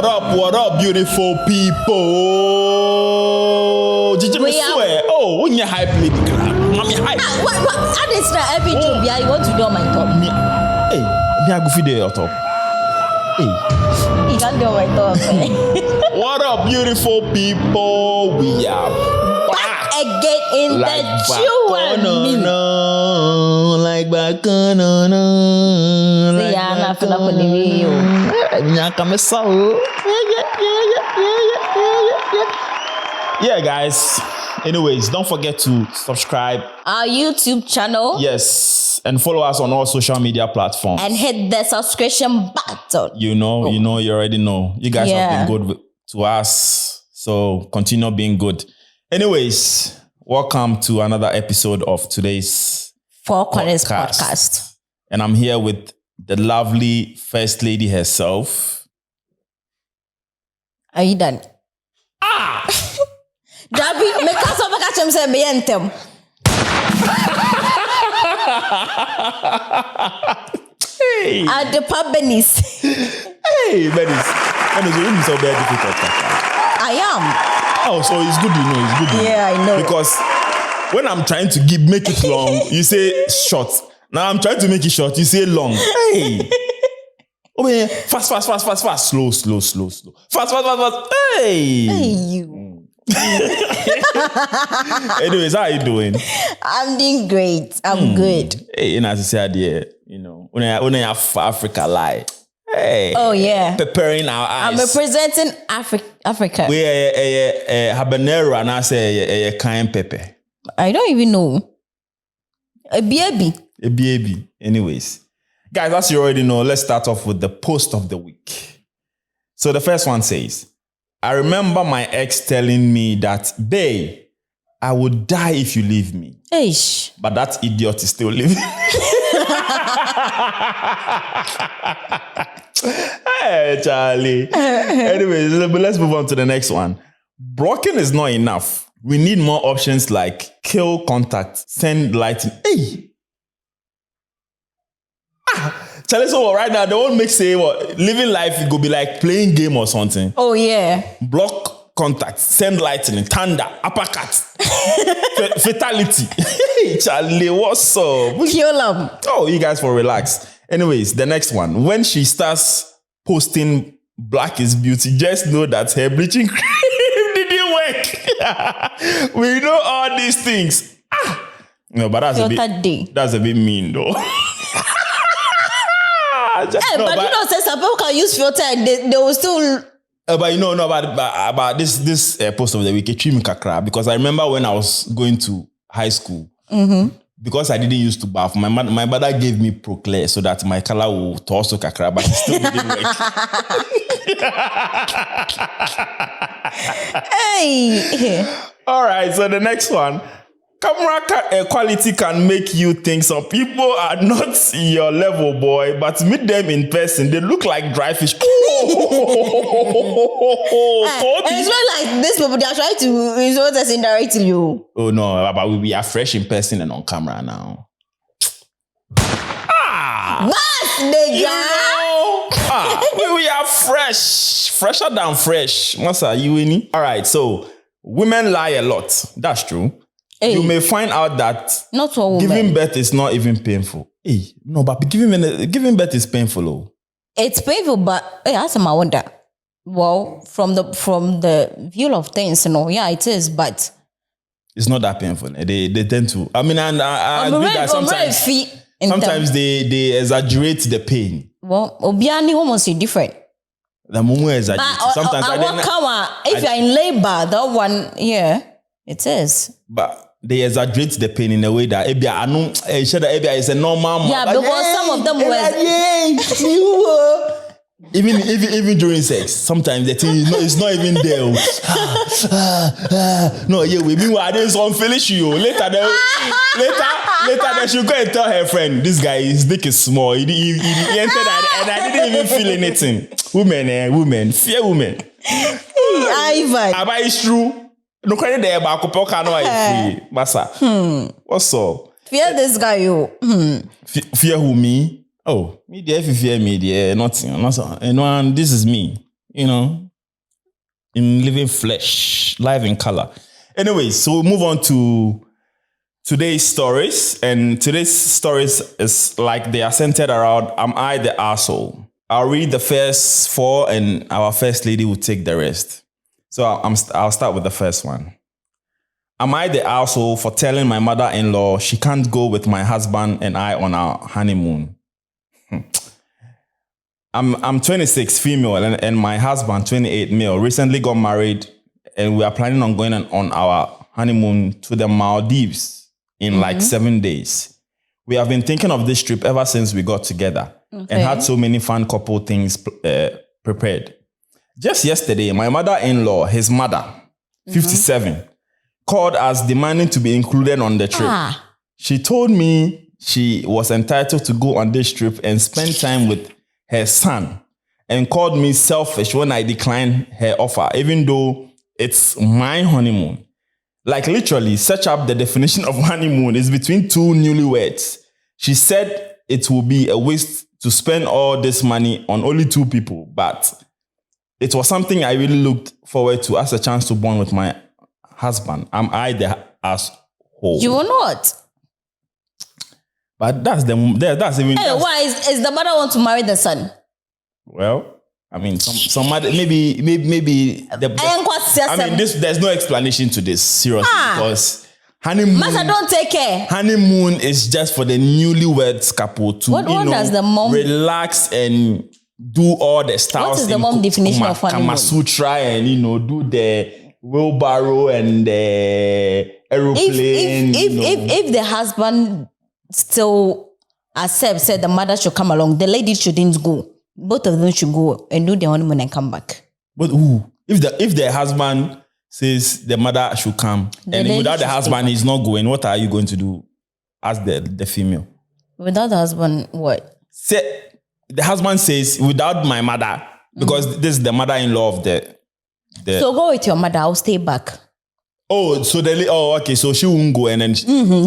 What up, beautiful people? Did you swear? Oh, when you hype me, mommy hype. What? How is that every job you want to do on my top? Hey, me I go feed your top. Hey, you can't do on my top. What up, beautiful people? We are back again in like the jewel. Like back on. See, I'm not gonna put the video. Yeah, guys. Anyways, don't forget to subscribe our YouTube channel. Yes, and follow us on all social media platforms. And hit the subscription button. You already know. You guys have been good to us, so continue being good. Anyways, welcome to another episode of today's Four Corners podcast. And I'm here with the lovely First Lady herself. Are you done? Dabi, me kaso baka chem se me yentem. Hey. At the pub Benis. Hey, Benis. Benis, you so very difficult. I am. Oh, so it's good, it's good. Yeah, I know. Because when I'm trying to make it long, you say short. Now I'm trying to make it short, you say long. Hey. Oh yeah, fast. Slow. Fast. Hey. Hey, you. Anyways, how are you doing? I'm doing great. I'm good. Hey, as I said, when I have Africa lie. Hey. Oh yeah. Preparing our eyes. I'm representing Africa. We habanero and I say cayenne pepper. I don't even know. A baby. Anyways, guys, as you already know, let's start off with the post of the week. So the first one says, I remember my ex telling me that, babe, I would die if you leave me. Eish. But that idiot is still living. Hey, Charlie. Anyways, let's move on to the next one. Broken is not enough. We need more options like kill contact, send lightning. Hey. Charlie, so right now, they won't make say what living life it go be like playing game or something. Oh yeah. Block contact, send lightning, thunder, uppercut, fatality. Hey, Charlie, what's up? Kill them. Oh, you guys for relax. Anyways, the next one. When she starts posting black is beauty, just know that her bleaching cream didn't work. We know all these things. No, but that's a bit mean though. But you know, say some people can use filter and they will still. But you know about this post of the week, because I remember when I was going to high school, because I didn't used to bath, my mother gave me Proclair so that my color will also kakra, but it still didn't work. Hey. All right, so the next one. Camera quality can make you think some people are not your level, boy, but meet them in person, they look like dry fish. And it's not like these people, they are trying to result us indirectly. Oh no, but we are fresh in person and on camera now. We are fresh, fresher than fresh. Masa, you any? All right, so women lie a lot. That's true. Hey. You may find out that not all giving birth is not even painful. Hey, no, but giving birth is painful. Oh. It's painful, but hey, that's my wonder. Well, from the view of things, yeah, it is, but it's not that painful. They tend to. I mean, and I agree that sometimes they exaggerate the pain. Well, Obiani almost different. The mumu exaggerate. Sometimes if you're in labor, that one, yeah, it is. But they exaggerate the pain in a way that Ebia is a normal. Yeah, because some of them even during sex, sometimes the thing is not even there. No, yeah, we mean I didn't finish you. Later, she'll go and tell her friend, this guy, his dick is small. He entered and I didn't even feel anything. Women, fear women. Ivan. But it's true. No credit there, but Masa. What's up? Fear this guy, you. Fear who, me? Oh, me there if you fear me, there, nothing. And this is me. in living flesh, live in color. Anyway, so we'll move on to today's stories. And today's stories is like they are centered around, am I the asshole? I'll read the first 4 and our first lady will take the rest. So I'll start with the first one. Am I the asshole for telling my mother-in-law she can't go with my husband and I on our honeymoon? I'm 26, female, and my husband, 28, male, recently got married, and we are planning on going on our honeymoon to the Maldives in like 7 days. We have been thinking of this trip ever since we got together and had so many fun couple things prepared. Just yesterday, my mother-in-law, his mother, 57, called us demanding to be included on the trip. She told me she was entitled to go on this trip and spend time with her son, and called me selfish when I declined her offer, even though it's my honeymoon. Like literally, search up the definition of honeymoon is between 2 newlyweds. She said it will be a waste to spend all this money on only 2 people, but it was something I really looked forward to as a chance to bond with my husband. Am I the asshole? You are not. But that's even. Hey, why is the mother want to marry the son? Well, I mean, some mother maybe. There's no explanation to this seriously because honeymoon. Mother, don't take care. Honeymoon is just for the newlyweds couple to what does the mom relax and do all the styles. What is the mom definition of honeymoon? Kama Sutra and do the wheelbarrow and the aeroplane. If the husband still said the mother should come along, the lady shouldn't go. Both of them should go and do their honeymoon and come back. But if the husband says the mother should come and without the husband he's not going, what are you going to do as the female? Without the husband, what? The husband says without my mother, because this is the mother-in-law of the. So go with your mother. I'll stay back. Oh, so okay. So she won't go, and then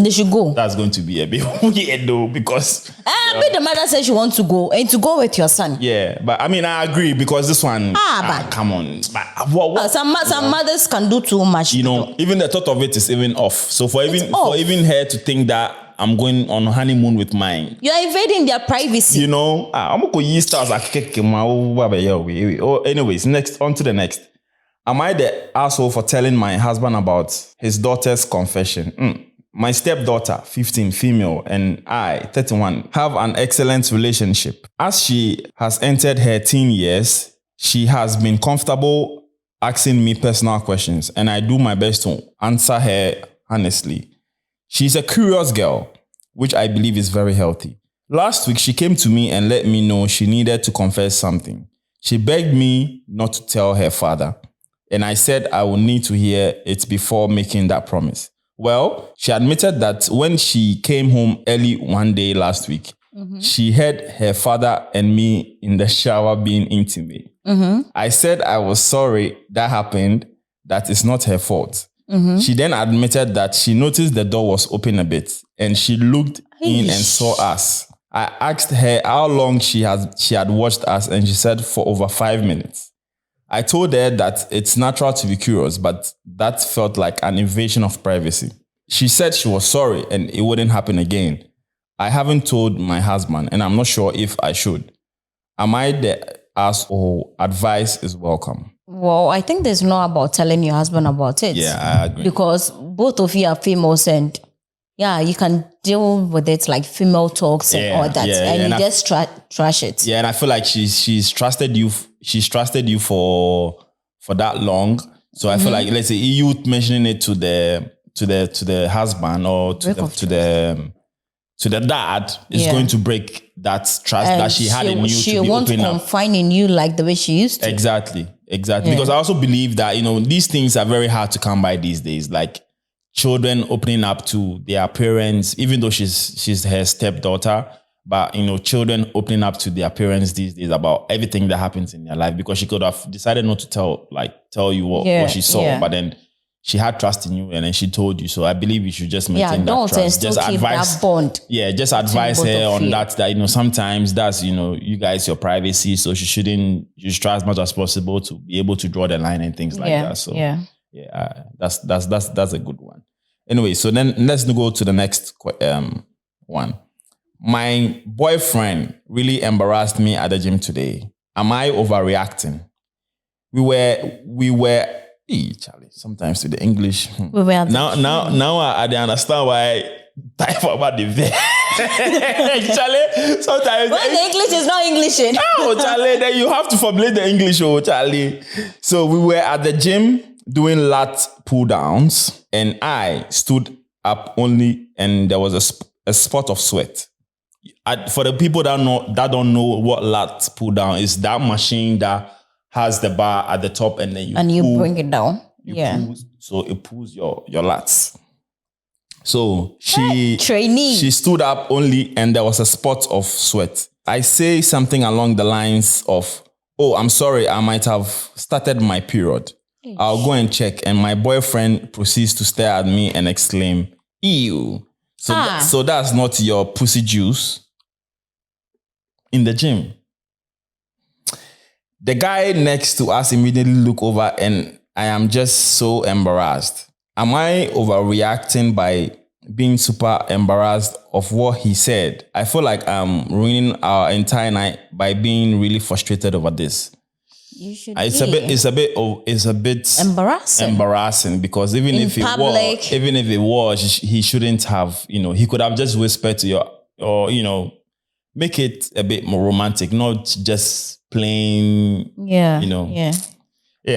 they should go. That's going to be a bit weird, though, because but the mother says she wants to go, and to go with your son. Yeah, but I mean, I agree because this one. But come on, what? Some mothers can do too much. Even the thought of it is even off. So for even her to think that I'm going on honeymoon with mine, you are invading their privacy. I'm gonna go use stars. Anyways, on to the next. Am I the asshole for telling my husband about his daughter's confession? My stepdaughter, 15, female, and I, 31, have an excellent relationship. As she has entered her teen years, she has been comfortable asking me personal questions, and I do my best to answer her honestly. She's a curious girl, which I believe is very healthy. Last week, she came to me and let me know she needed to confess something. She begged me not to tell her father. And I said I would need to hear it before making that promise. Well, she admitted that when she came home early one day last week, she heard her father and me in the shower being intimate. I said I was sorry that happened, that it's not her fault. She then admitted that she noticed the door was open a bit and she looked in and saw us. I asked her how long she had watched us and she said for over 5 minutes. I told her that it's natural to be curious, but that felt like an invasion of privacy. She said she was sorry and it wouldn't happen again. I haven't told my husband and I'm not sure if I should. Am I the asshole? Advice is welcome. Well, I think there's no about telling your husband about it. Yeah, I agree. Because both of you are females and you can deal with it like female talks and all that. And you just trash it. Yeah, and I feel like she's trusted you. She's trusted you for that long. So I feel like, let's say you mentioning it to the husband or to the dad is going to break that trust that she had in you. She won't confine in you like the way she used to. Exactly. Yeah. Because I also believe that these things are very hard to come by these days. Like children opening up to their parents, even though she's her stepdaughter. But, children opening up to their parents these days about everything that happens in their life, because she could have decided not to tell you what she saw. Yeah. But then she had trust in you and then she told you. So I believe you should just maintain that don't and trust. still Just keep advise that bond. Yeah, just advise both her of on you. that sometimes that's, you guys, your privacy. So you should try as much as possible to be able to draw the line and things like that. So that's a good one. Anyway, so then let's go to the next one. My boyfriend really embarrassed me at the gym today. Am I overreacting? We were. Charlie, sometimes with the English. We were at the now I understand why type about the vet. Charlie, sometimes when the English is not English. Oh, Charlie, then you have to formulate the English, Charlie. So we were at the gym doing lat pull downs, and I stood up only, and there was a spot of sweat. For the people that don't know what lat pull down is, that machine that has the bar at the top and then you pull, bring it down. Pull, so it pulls your lats. So she stood up only and there was a spot of sweat. I say something along the lines of, "Oh, I'm sorry, I might have started my period. I'll go and check." And my boyfriend proceeds to stare at me and exclaim, "Ew." So that's not your pussy juice in the gym. The guy next to us immediately looked over and I am just so embarrassed. Am I overreacting by being super embarrassed of what he said? I feel like I'm ruining our entire night by being really frustrated over this. You should It's a bit embarrassing because even if it was, he shouldn't have, he could have just whispered to you or, make it a bit more romantic, not just plain, Yeah.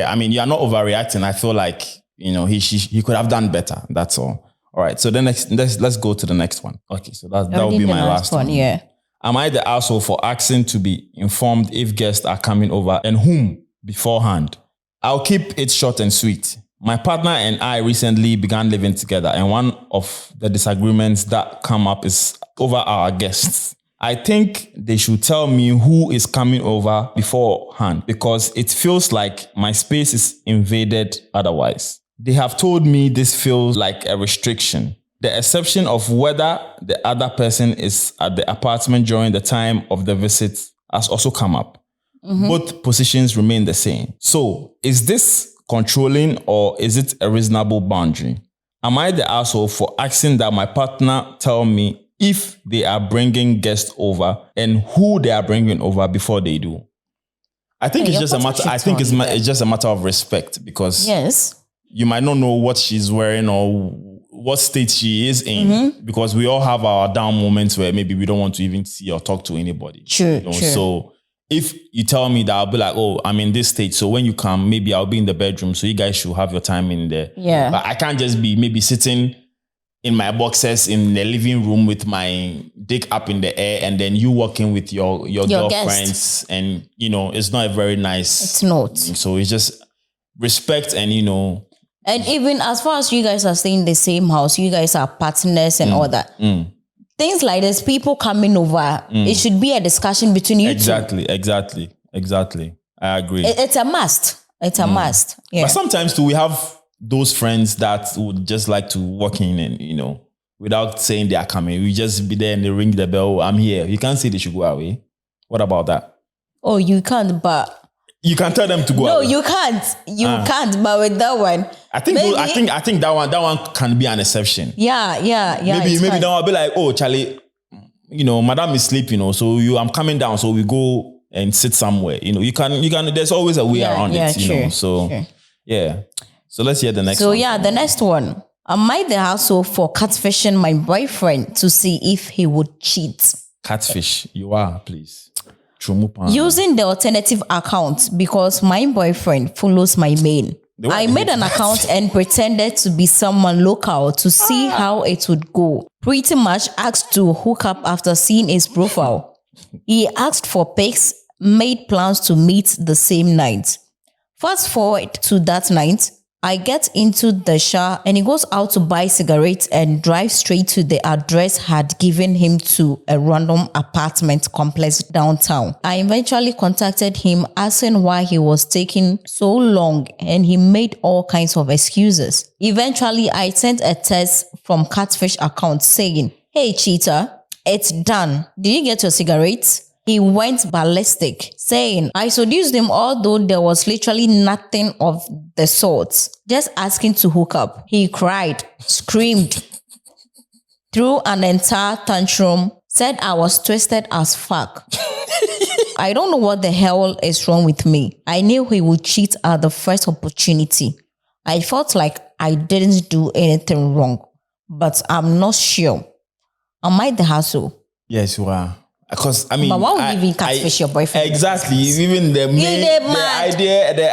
I mean, you are not overreacting. I feel like, he could have done better. That's all. All right. So then let's go to the next one. Okay. So that will be my last one. Yeah. Am I the asshole for asking to be informed if guests are coming over and whom beforehand? I'll keep it short and sweet. My partner and I recently began living together, and one of the disagreements that come up is over our guests. I think they should tell me who is coming over beforehand because it feels like my space is invaded otherwise. They have told me this feels like a restriction. The exception of whether the other person is at the apartment during the time of the visit has also come up. Mm-hmm. Both positions remain the same. So, is this controlling or is it a reasonable boundary? Am I the asshole for asking that my partner tell me if they are bringing guests over and who they are bringing over before they do? I think it's just a matter. I think it's just a matter of respect because you might not know what she's wearing or what state she is in because we all have our down moments where maybe we don't want to even see or talk to anybody. True. So if you tell me that, I'll be like, "Oh, I'm in this state. So when you come, maybe I'll be in the bedroom. So you guys should have your time in there." Yeah. But I can't just be maybe sitting in my boxers in the living room with my dick up in the air and then you walking with your girlfriends and, it's not a very nice... It's not. So it's just respect and, And even as far as you guys are staying in the same house, you guys are partners and all that. Things like this, people coming over, it should be a discussion between you two. Exactly. I agree. It's a must. It's a must. Yeah. But sometimes too, we have those friends that would just like to walk in and, without saying they are coming. We just be there and they ring the bell. "I'm here." You can't say they should go away. What about that? Oh, you can't, but... You can tell them to go away. No, you can't. You can't, but with that one... I think that one can be an exception. Yeah. Maybe that one will be like, "Oh, Charlie, madam is sleeping, so I'm coming down, so we go and sit somewhere." You can, there's always a way around it, true, So, true. Yeah. So let's hear the next one. So yeah, the next one. Am I the asshole for catfishing my boyfriend to see if he would cheat? Catfish, you are, please. Using the alternative account because my boyfriend follows my main. I made an account and pretended to be someone local to see how it would go. Pretty much asked to hook up after seeing his profile. He asked for pics, made plans to meet the same night. Fast forward to that night, I get into the shower and he goes out to buy cigarettes and drives straight to the address had given him to a random apartment complex downtown. I eventually contacted him asking why he was taking so long and he made all kinds of excuses. Eventually, I sent a text from Catfish account saying, "Hey cheater, it's done. Did you get your cigarettes?" He went ballistic, saying I seduced him although there was literally nothing of the sort. Just asking to hook up. He cried, screamed, threw an entire tantrum, said I was twisted as fuck. I don't know what the hell is wrong with me. I knew he would cheat at the first opportunity. I felt like I didn't do anything wrong, but I'm not sure. Am I the hassle? Yes, you are. Because I mean, but why would you even catfish your boyfriend? Exactly. Even the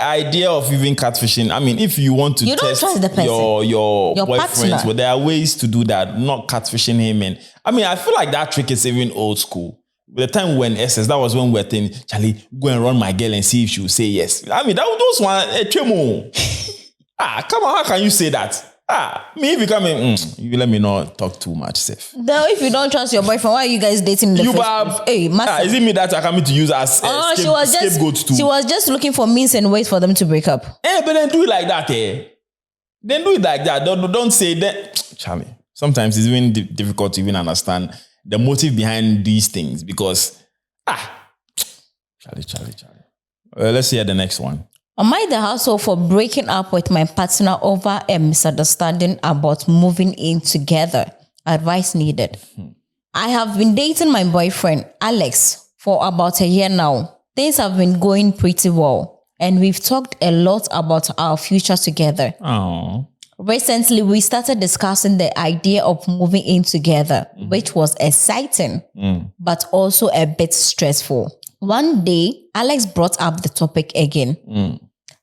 idea of even catfishing. I mean, if you want to test your boyfriends, partner. Well, there are ways to do that. Not catfishing him. And I mean, I feel like that trick is even old school. By the time when SS, that was when we were thinking, Charlie, go and run my girl and see if she will say yes. I mean, those one, come on, how can you say that? Me, if you come in, you let me not talk too much, Seth. Now, if you don't trust your boyfriend, why are you guys dating in the first place? Hey, is it me that are coming to use as scapegoat too? She was just looking for means and ways for them to break up. But then do it like that, Then do it like that. Don't say that. Charlie, sometimes it's even difficult to even understand the motive behind these things because, Charlie. Let's hear the next one. Am I the hassle for breaking up with my partner over a misunderstanding about moving in together? Advice needed. I have been dating my boyfriend, Alex, for about a year now. Things have been going pretty well, and we've talked a lot about our future together. Oh. Recently, we started discussing the idea of moving in together, which was exciting, but also a bit stressful. One day, Alex brought up the topic again.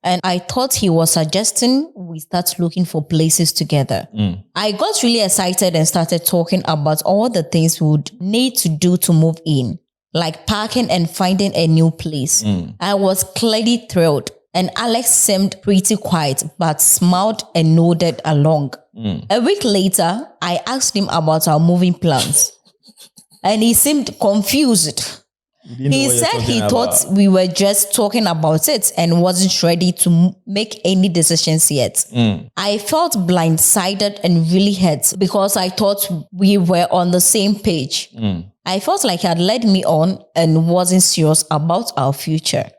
And I thought he was suggesting we start looking for places together. I got really excited and started talking about all the things we would need to do to move in, like parking and finding a new place. I was clearly thrilled, and Alex seemed pretty quiet, but smiled and nodded along. A week later, I asked him about our moving plans, and he seemed confused. He said he thought we were just talking about it and wasn't ready to make any decisions yet. I felt blindsided and really hurt because I thought we were on the same page. I felt like he had led me on and wasn't serious about our future.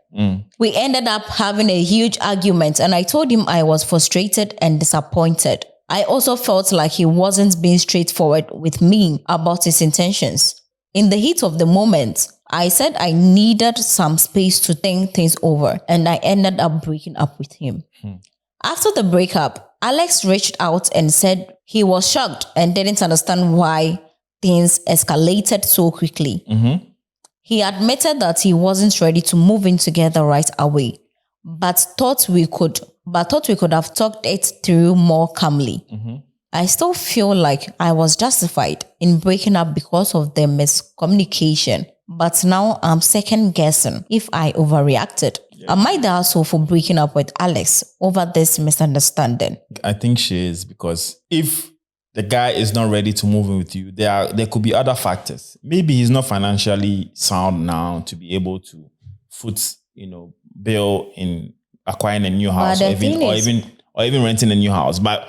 We ended up having a huge argument and I told him I was frustrated and disappointed. I also felt like he wasn't being straightforward with me about his intentions. In the heat of the moment, I said I needed some space to think things over, and I ended up breaking up with him. After the breakup, Alex reached out and said he was shocked and didn't understand why things escalated so quickly. He admitted that he wasn't ready to move in together right away, but thought we could have talked it through more calmly. I still feel like I was justified in breaking up because of the miscommunication. But now I'm second guessing if I overreacted. Am I the asshole for breaking up with Alex over this misunderstanding? I think she is, because if the guy is not ready to move in with you, there could be other factors. Maybe he's not financially sound now to be able to foot, bill in acquiring a new house or even renting a new house. But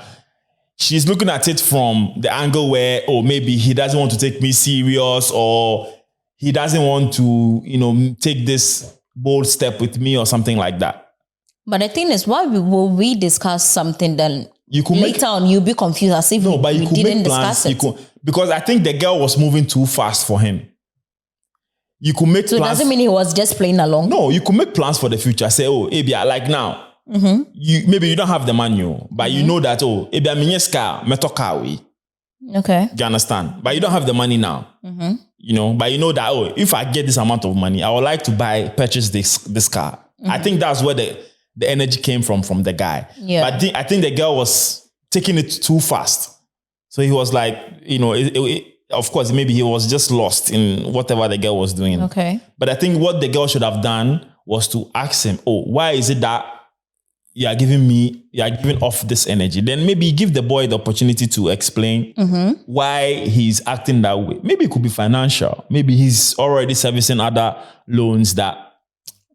she's looking at it from the angle where, maybe he doesn't want to take me serious, or he doesn't want to, take this bold step with me or something like that. But the thing is, why will we discuss something then later on you'll be confused as if we didn't discuss it? Because I think the girl was moving too fast for him. You could make plans. So it doesn't mean he was just playing along? No, you could make plans for the future. Say, Abia, like now, maybe you don't have the manual, but you know that, Abia, minyeska, meto we. Okay. Do you understand? But you don't have the money now. But you know that, if I get this amount of money, I would like to purchase this car. I think that's where the energy came from the guy. Yeah. But I think the girl was taking it too fast. So he was like, of course, maybe he was just lost in whatever the girl was doing. Okay. But I think what the girl should have done was to ask him, why is it that you are giving off this energy, then maybe give the boy the opportunity to explain why he's acting that way. Maybe it could be financial. Maybe he's already servicing other loans that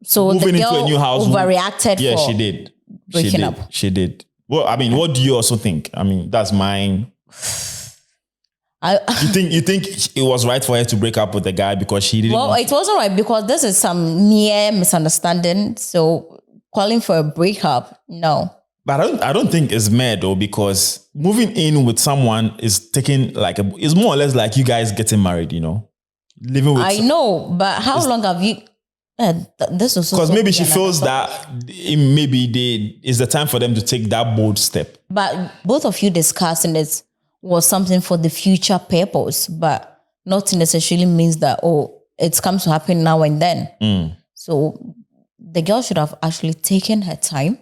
So moving the girl into a new house overreacted. Yeah, for she did. breaking up. She did. Well, I mean, what do you also think? I mean, that's mine. You think it was right for her to break up with the guy because she didn't? Well, it wasn't right because this is some near misunderstanding. So calling for a breakup, no. But I don't think it's mad though, because moving in with someone is taking it's more or less like you guys getting married, living with. I know, but how long have you? This is because maybe she feels that maybe it's the time for them to take that bold step. But both of you discussing it was something for the future purpose, but not necessarily means that it's come to happen now and then. So the girl should have actually taken her time.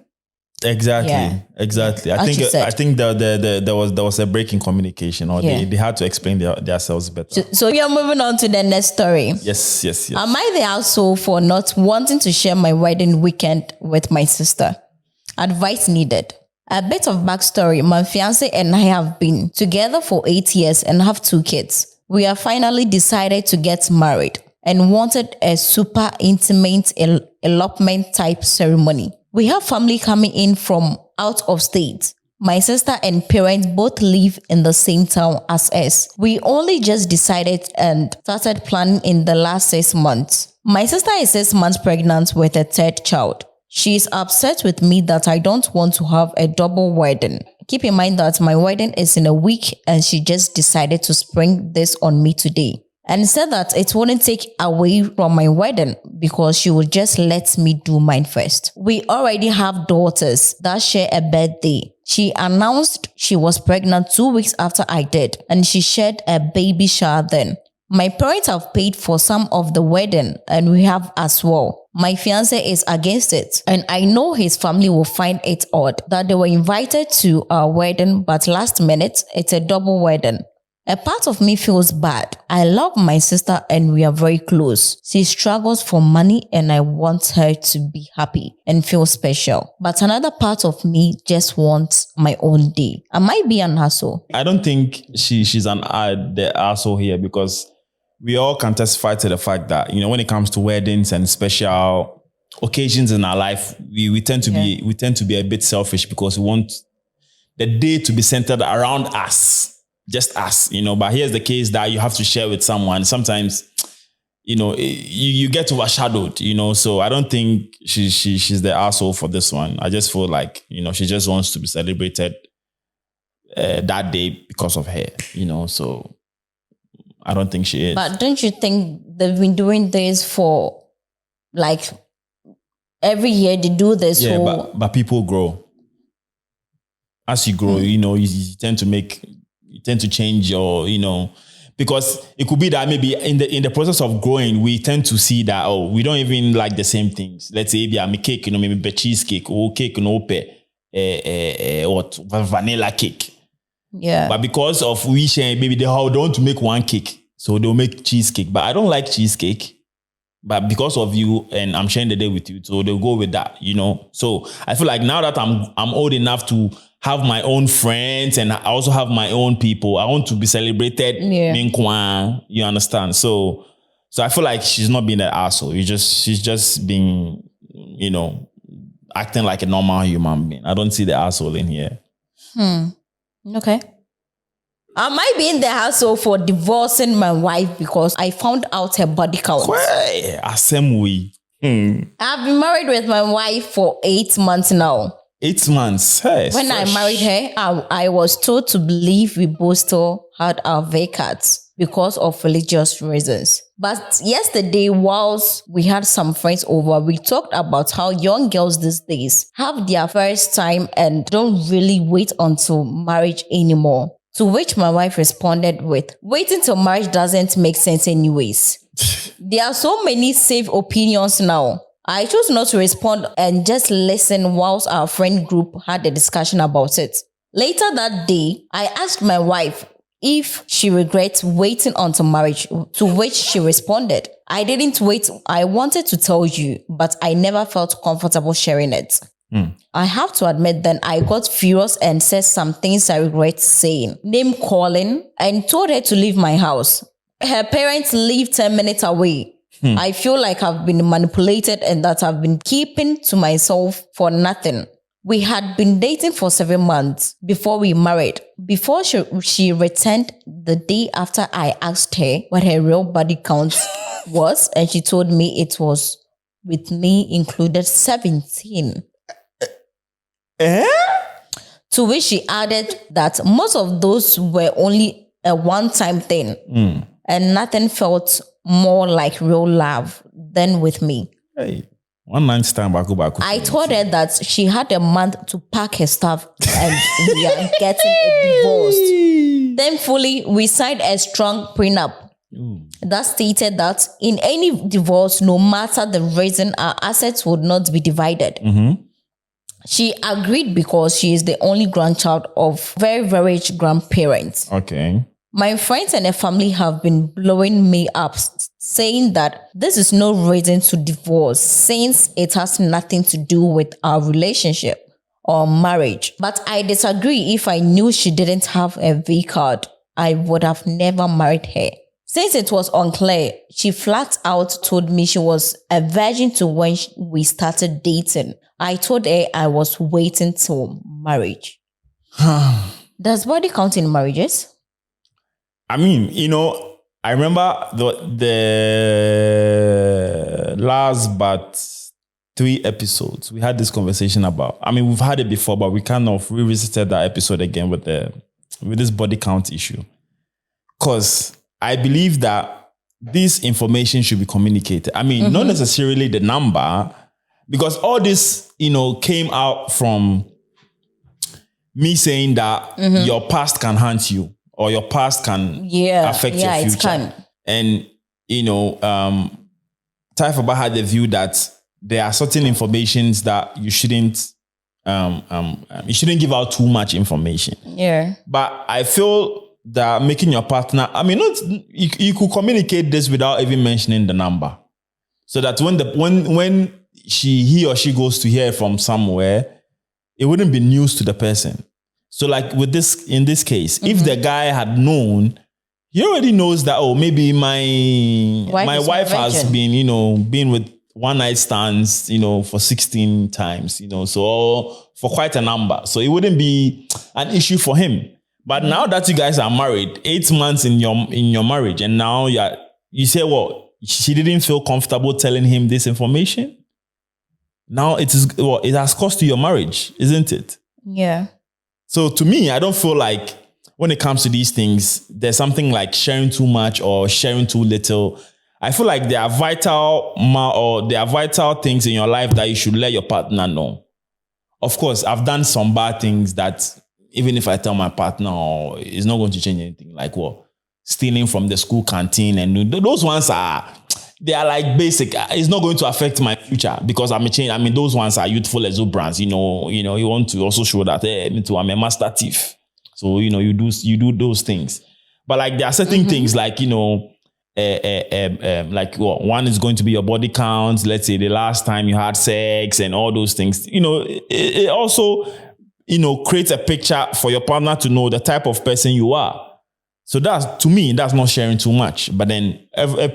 Exactly. Yeah. Exactly. As you said. I think there was a break in communication, or they had to explain themselves better. So we are moving on to the next story. Yes. Am I the asshole for not wanting to share my wedding weekend with my sister? Advice needed. A bit of backstory. My fiance and I have been together for 8 years and have 2 kids. We have finally decided to get married and wanted a super intimate elopement type ceremony. We have family coming in from out of state. My sister and parents both live in the same town as us. We only just decided and started planning in the last 6 months. My sister is 6 months pregnant with a 3rd child. She is upset with me that I don't want to have a double wedding. Keep in mind that my wedding is in a week and she just decided to spring this on me today. And said that it wouldn't take away from my wedding because she would just let me do mine first. We already have daughters that share a birthday. She announced she was pregnant 2 weeks after I did, and she shared a baby shower then. My parents have paid for some of the wedding, and we have as well. My fiance is against it, and I know his family will find it odd that they were invited to our wedding, but last minute, it's a double wedding. A part of me feels bad. I love my sister and we are very close. She struggles for money and I want her to be happy and feel special. But another part of me just wants my own day. I might be an asshole. I don't think she's the asshole here, because we all can testify to the fact that, when it comes to weddings and special occasions in our life, we tend to be a bit selfish because we want the day to be centered around us. Just us, but here's the case that you have to share with someone. Sometimes, you get overshadowed, so I don't think she's the asshole for this one. I just feel like, she just wants to be celebrated that day because of her, so I don't think she is. But don't you think they've been doing this for every year they do this? Yeah, but people grow. As you grow, you tend to change your, because it could be that maybe in the process of growing, we tend to see that, we don't even like the same things. Let's say if I'm a cake, maybe cheesecake or cake, vanilla cake. Yeah. But because of we share, maybe they don't want to make one cake, so they'll make cheesecake. But I don't like cheesecake. But because of you, and I'm sharing the day with you, so they'll go with that, So I feel like now that I'm old enough to have my own friends and I also have my own people, I want to be celebrated. Yeah. You understand? So I feel like she's not being an asshole. She's just being, acting like a normal human being. I don't see the asshole in here. Okay. Am I being the asshole for divorcing my wife because I found out her body count? Same way. I've been married with my wife for 8 months now. 8 months. Hey, when I married her, I was told to believe we both still had our vacants because of religious reasons. But yesterday, whilst we had some friends over, we talked about how young girls these days have their first time and don't really wait until marriage anymore. To which my wife responded with, waiting till marriage doesn't make sense anyways. There are so many safe opinions now. I chose not to respond and just listen whilst our friend group had a discussion about it. Later that day, I asked my wife if she regrets waiting until marriage, to which she responded, I didn't wait. I wanted to tell you, but I never felt comfortable sharing it. I have to admit then I got furious and said some things I regret saying. Name calling and told her to leave my house. Her parents live 10 minutes away. I feel like I've been manipulated and that I've been keeping to myself for nothing. We had been dating for 7 months before we married. Before she returned the day after I asked her what her real body count was, and she told me it was, with me included, 17. To which she added that most of those were only a one-time thing and nothing felt more like real love than with me. Hey, one night stand back. I told her that she had a month to pack her stuff and we are getting a divorce. Thankfully, we signed a strong prenup that stated that in any divorce, no matter the reason, our assets would not be divided. She agreed because she is the only grandchild of very, very rich grandparents. Okay. My friends and her family have been blowing me up, saying that this is no reason to divorce since it has nothing to do with our relationship or marriage. But I disagree. If I knew she didn't have a V card, I would have never married her. Since it was unclear, she flat out told me she was a virgin to when we started dating. I told her I was waiting till marriage. Does body count in marriages? I mean, I remember the last but 3 episodes we had this conversation about. I mean, we've had it before, but we kind of revisited that episode again with this body count issue. Because I believe that this information should be communicated. I mean, not necessarily the number, because all this, came out from me saying that your past can haunt you or your past can affect your future. It can. And, Taifa had the view that there are certain informations that you shouldn't give out too much information. Yeah. But I feel that making your partner, you could communicate this without even mentioning the number. So that when he or she goes to hear from somewhere, it wouldn't be news to the person. So like in this case, if the guy had known, he already knows that, maybe my wife has been with one night stands, for 16 times, so for quite a number. So it wouldn't be an issue for him. But now that you guys are married, 8 months in your marriage, and now you say, well, she didn't feel comfortable telling him this information. Now it has cost you your marriage, isn't it? Yeah. So to me, I don't feel like when it comes to these things, there's something like sharing too much or sharing too little. I feel like there are vital things in your life that you should let your partner know. Of course, I've done some bad things that even if I tell my partner, it's not going to change anything. Like stealing from the school canteen, and those ones they are like basic. It's not going to affect my future because I'm a change. I mean, those ones are youthful exuberance. You want to also show that, hey, me too, I'm a master thief. So, you do those things. But like there are certain things like, one is going to be your body count. Let's say the last time you had sex and all those things. It also, creates a picture for your partner to know the type of person you are. So to me, that's not sharing too much. But then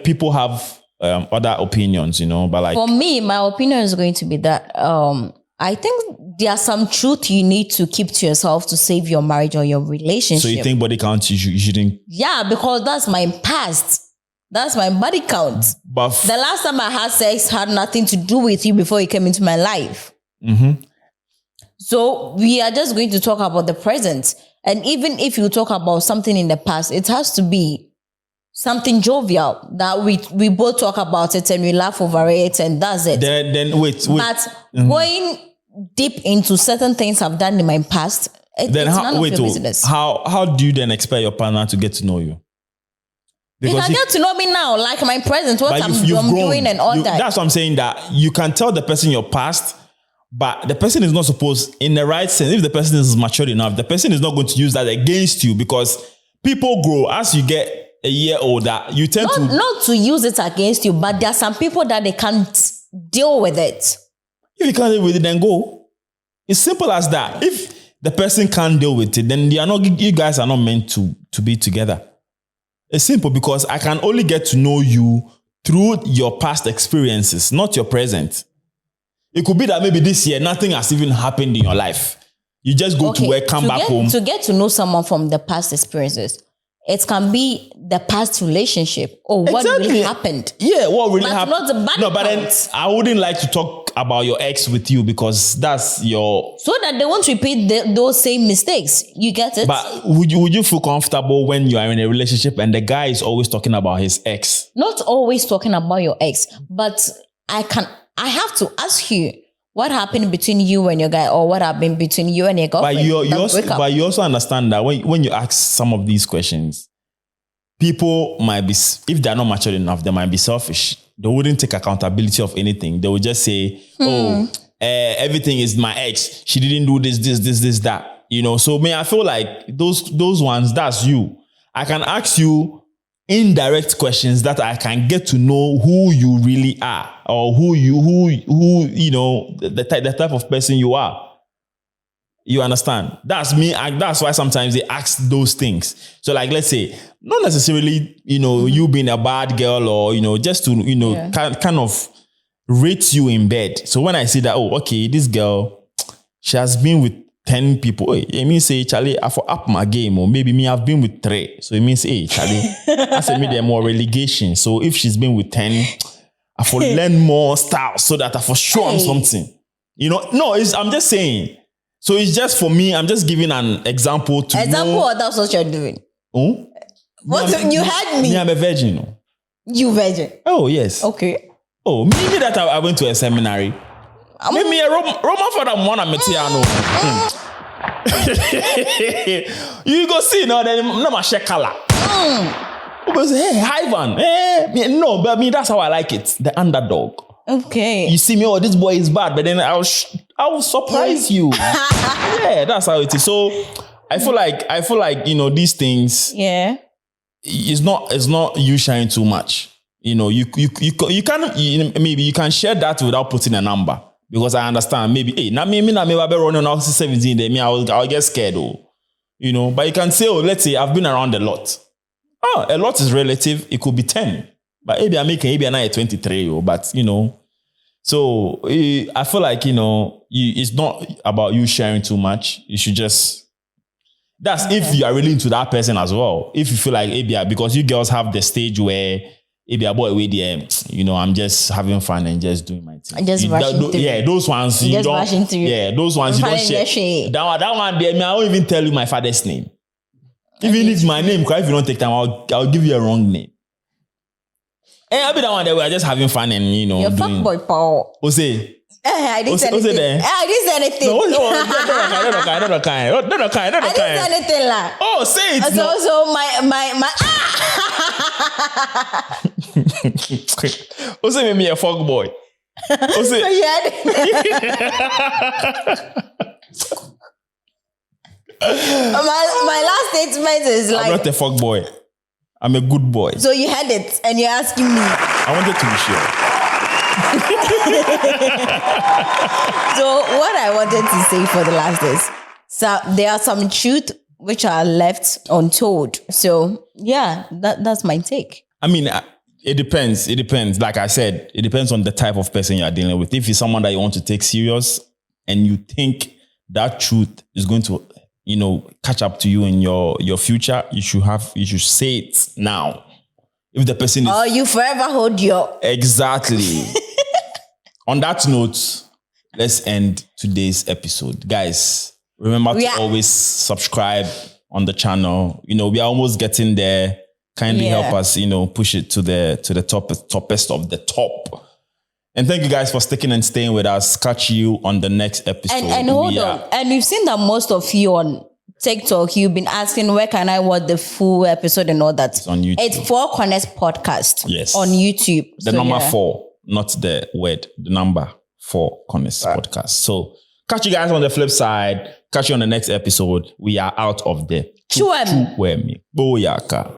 people have other opinions, but like... For me, my opinion is going to be that I think there are some truth you need to keep to yourself to save your marriage or your relationship. So you think body count, you shouldn't... Yeah, because that's my past. That's my body count. But the last time I had sex had nothing to do with you before you came into my life. So we are just going to talk about the present. And even if you talk about something in the past, it has to be something jovial that we both talk about it and we laugh over it and that's it. Then wait. But going deep into certain things I've done in my past, it's none of your business. How do you then expect your partner to get to know you? Because you can get to know me now, like my present, what I'm doing and all that. That's what I'm saying, that you can tell the person your past, but the person is not supposed, in the right sense, if the person is mature enough, the person is not going to use that against you, because people grow. As you get a year older, you tend not to use it against you, but there are some people that they can't deal with it. If you can't deal with it, then go. It's simple as that. If the person can't deal with it, then you guys are not meant to be together. It's simple because I can only get to know you through your past experiences, not your present. It could be that maybe this year nothing has even happened in your life. You just go to work, come back home. To get to know someone from the past experiences, it can be the past relationship or what really happened. Yeah, what really happened. Not the bad No, but then I wouldn't like to talk about your ex with you because that's your... So that they won't repeat those same mistakes. You get it? But would you feel comfortable when you are in a relationship and the guy is always talking about his ex? Not always talking about your ex, but I have to ask you, what happened between you and your guy, or what happened between you and your girlfriend? But you also understand that when you ask some of these questions, people might be, if they're not mature enough, they might be selfish. They wouldn't take accountability of anything. They would just say, everything is my ex. She didn't do this, that. So I feel like those ones, that's you. I can ask you indirect questions that I can get to know who you really are, or the type of person you are. You understand? That's me. That's why sometimes they ask those things. So like, let's say, not necessarily, you being a bad girl or, just to, kind of rate you in bed. So when I see that, this girl, she has been with 10 people. It means, say, Charlie, I for up my game, or maybe me, I've been with 3. So it means, hey, Charlie, I said me there more relegation. So if she's been with 10, I for learn more styles so that I for show them something. No, I'm just saying. So it's just for me, I'm just giving an example to or that's what you're doing? Oh? You had me. I'm a virgin. You virgin? Oh, yes. Okay. Oh, maybe that I went to a seminary. Maybe a Roman for the one I'm You go see now, then no my share color. Because hey, Ivan, no, but me that's how I like it. The underdog. Okay. You see me, this boy is bad, but then I will surprise you. Yeah, that's how it is. So I feel like these things. Yeah. It's not you sharing too much. You can maybe you can share that without putting a number. Because I understand, maybe, maybe I'll be running out 17 days, I'll get scared, but you can say, let's say I've been around a lot. A lot is relative. It could be 10, but maybe I'm making, maybe I'm at 23, but, so I feel like, it's not about you sharing too much. You should just, that's if you are really into that person as well. If you feel like, because you girls have the stage where, maybe a boy with them, I'm just having fun and just doing my thing. Just rushing through. Yeah, those ones you don't. Yeah, those ones you don't share. That one, I won't even tell you my father's name. Even if my name, if you don't take time, I'll give you a wrong name. And I'll be that one that we're just having fun and You're doing. Fuckboy Paul. What's it? I didn't say anything. I didn't say anything. No, I don't I didn't say anything like. Oh, say it. So my What's it? Me a fuck boy. What's it? My last statement is like, I'm not a fuck boy. I'm a good boy. So you had it and you're asking me. I wanted to be sure. So what I wanted to say for the last is, so there are some truth which are left untold. So yeah, that's my take. I mean, it depends. It depends. Like I said, it depends on the type of person you are dealing with. If it's someone that you want to take serious and you think that truth is going to, catch up to you in your future, you should say it now. If the person is... you forever hold your... Exactly. On that note, let's end today's episode. Guys, remember to always subscribe on the channel. We are almost getting there. Kindly help us, push it to the toppest of the top. And thank you guys for sticking and staying with us. Catch you on the next episode. And hold on. And we've seen that most of you on TikTok, you've been asking, where can I watch the full episode and all that? It's on YouTube. It's 4 Corners Podcast. Yes. On YouTube. The number 4, not the word. The number 4 Corners Podcast. So catch you guys on the flip side. Catch you on the next episode. We are out of there. Chuem. Boyaka.